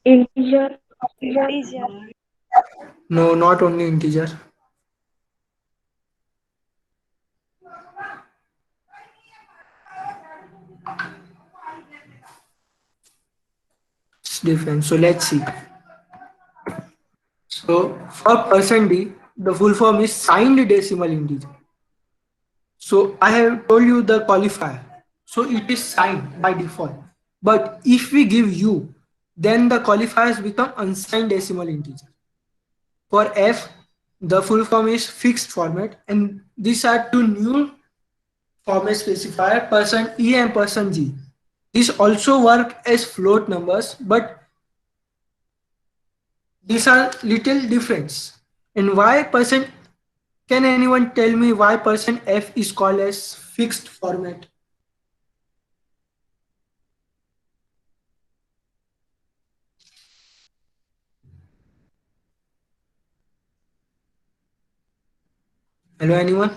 Integer. Integer. No, not only integer. It's different. So let's see. So for percent %d, the full form is signed decimal integer. So I have told you the qualifier. So it is signed by default. But if we give u, then the qualifiers become unsigned decimal integer. For f, the full form is fixed format, and these are two new format specifier %e and %g. These also work as float numbers, but these are little difference. And why percent? Can anyone tell me why %f is called as fixed format? Hello, anyone?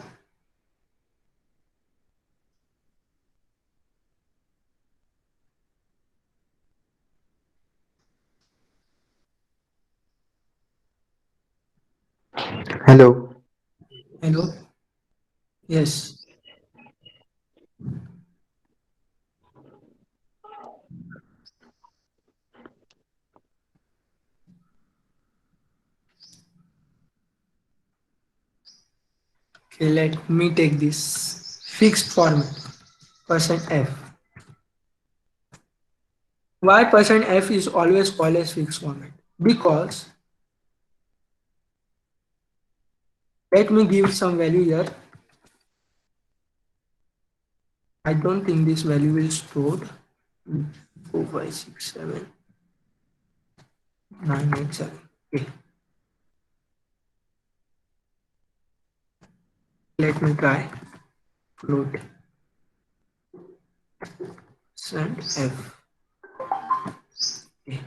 Hello. Hello. Yes. Okay, let me take this fixed format. %f. Why %f is always called as fixed format? Because let me give some value here. I don't think this value will store 4, 5, 6, 7, 9, 8, 7. Okay, let me try float %f. Okay.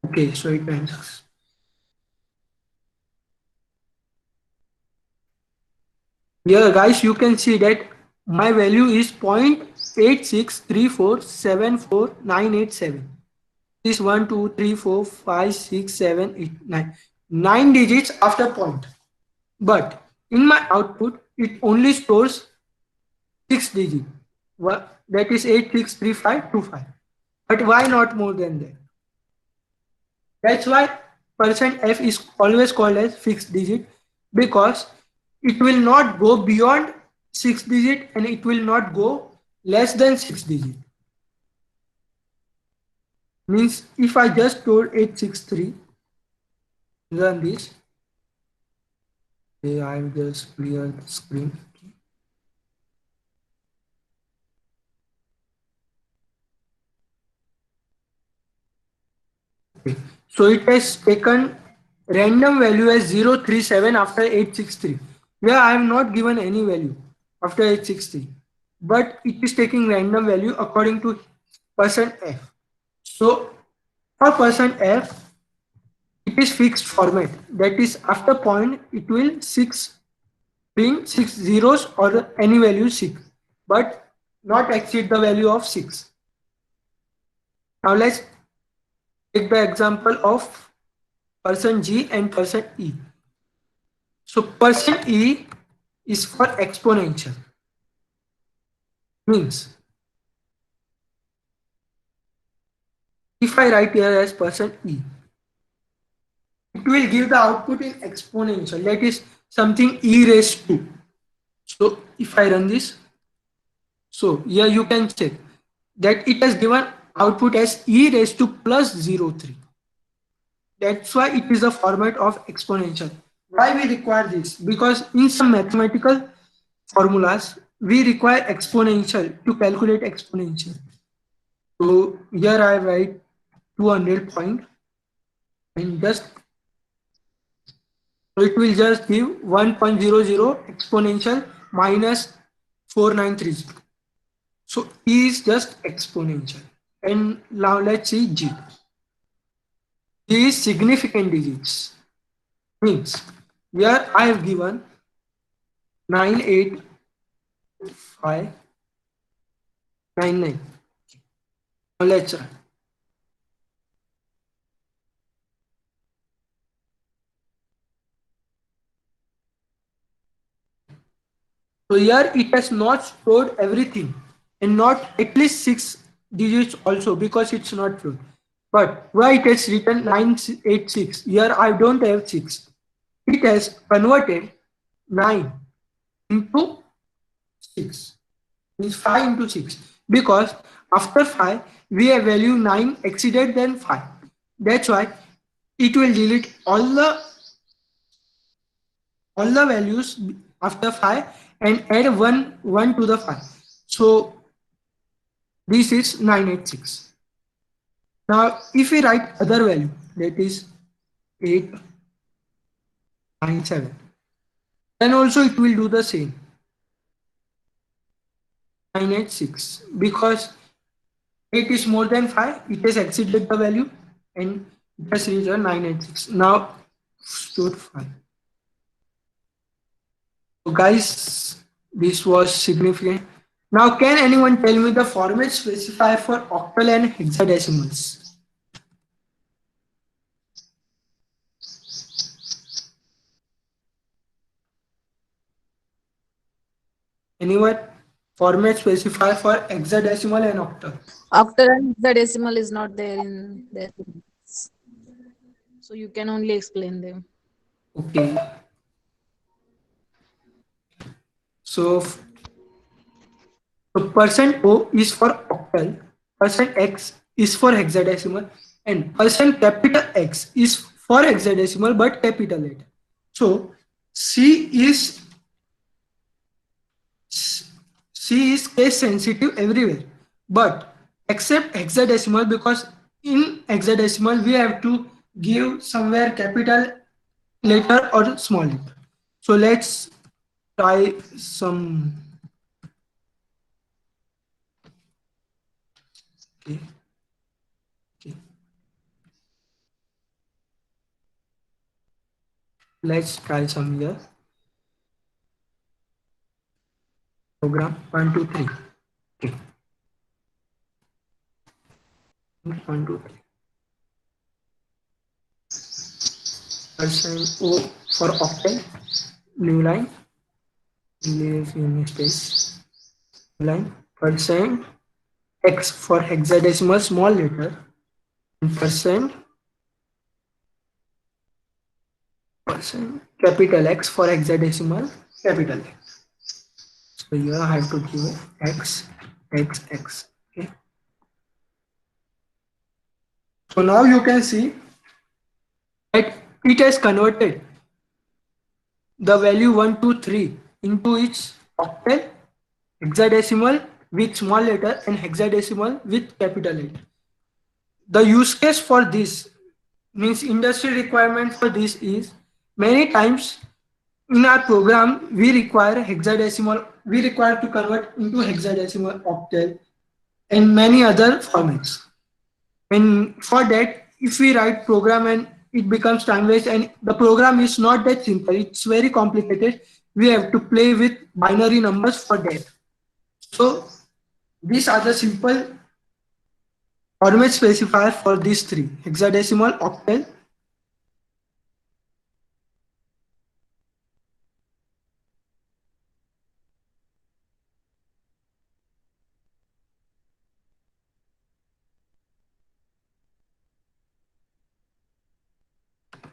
Okay, so it ends. Here guys, you can see that my value is 0.863474987. This 1, 2, 3, 4, 5, 6, 7, 8, 9. 9 digits after point. But in my output, it only stores 6 digits. That is 863525. But why not more than that? That's why %f is always called as fixed digit, because it will not go beyond 6 digit and it will not go less than 6 digit. Means if I just store 863, run this. Okay, I will just clear the screen. Okay. So it has taken random value as 037 after 863. Here I have not given any value after 863, but it is taking random value according to %f. So for %f, it is fixed format. That is, after point, it will bring 6 zeros or any value 6, but not exceed the value of 6. Now let's take the example of %g and %e. So %e is for exponential. Means if I write here as %e, it will give the output in exponential. That is something e raised to. So if I run this, so here you can check that it has given output as e raised to plus 03. That's why it is a format of exponential. Why we require this? Because in some mathematical formulas, we require exponential to calculate exponential. So here I write 200 point and just, so it will just give 1.00 exponential minus 4930. So E is just exponential. And now let's see G. G is significant digits. Means here I have given 98599. Now let's run. So here it has not stored everything and not at least 6 digits also because it's not float. But why it has written 986? Here I don't have 6. It has converted 9 into 6. Means 5 into 6. Because after 5 we have value 9 exceeded than 5. That's why it will delete all the values after 5 and add 1 to the 5. So this is 986. Now if we write other value, that is 897, then also it will do the same, 986, because 8 is more than 5, it has exceeded the value and it has reached 986. Now stored 5. So guys, this was significant. Now can anyone tell me the format specifier for octal and hexadecimals? Anyone? Format specifier for hexadecimal and octal. Octal and hexadecimal is not there in there. So you can only explain them. Okay. So, percent O is for octal, percent X is for hexadecimal, and percent capital X is for hexadecimal but capital letter. So C is C is case sensitive everywhere, but except hexadecimal, because in hexadecimal we have to give somewhere capital letter or small letter. So let's try some. Okay, okay. Let's try some here. Program 1, 2, 3. Okay, 1, 2, 3. Percent O for octal, new line, leave unit space, new line. Percent X for hexadecimal, small letter, and percent capital X for hexadecimal, capital X. So here I have to give X, X, X. Okay. So now you can see that it has converted the value 1, 2, 3 into its octal, hexadecimal with small letter, and hexadecimal with capital letter. The use case for this, means industry requirement for this, is many times in our program we require hexadecimal, we require to convert into hexadecimal, octal, and many other formats. And for that, if we write program and it becomes time waste, and the program is not that simple, it's very complicated, we have to play with binary numbers for that. So these are the simple format specifier for these three: hexadecimal, octal.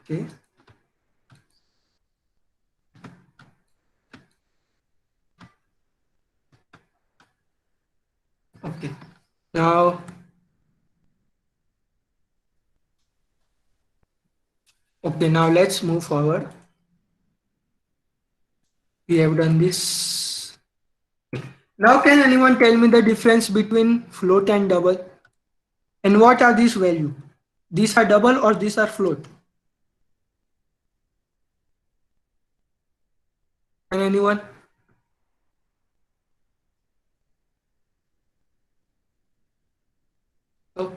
Okay. Okay. Now, okay, now let's move forward. We have done this. Now, can anyone tell me the difference between float and double? And what are these values? These are double or these are float? And anyone? Oh,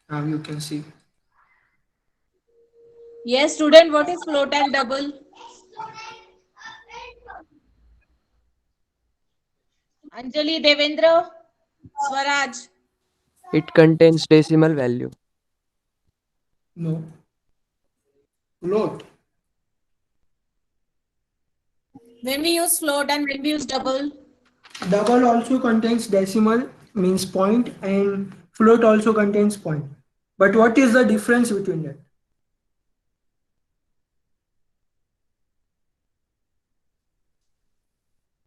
now you can see. Yes, student, what is float and double? Anjali, Devendra, Swaraj. It contains decimal value. No. Float. When we use float and when we use double, Double also contains decimal, means point, and float also contains point. But what is the difference between that?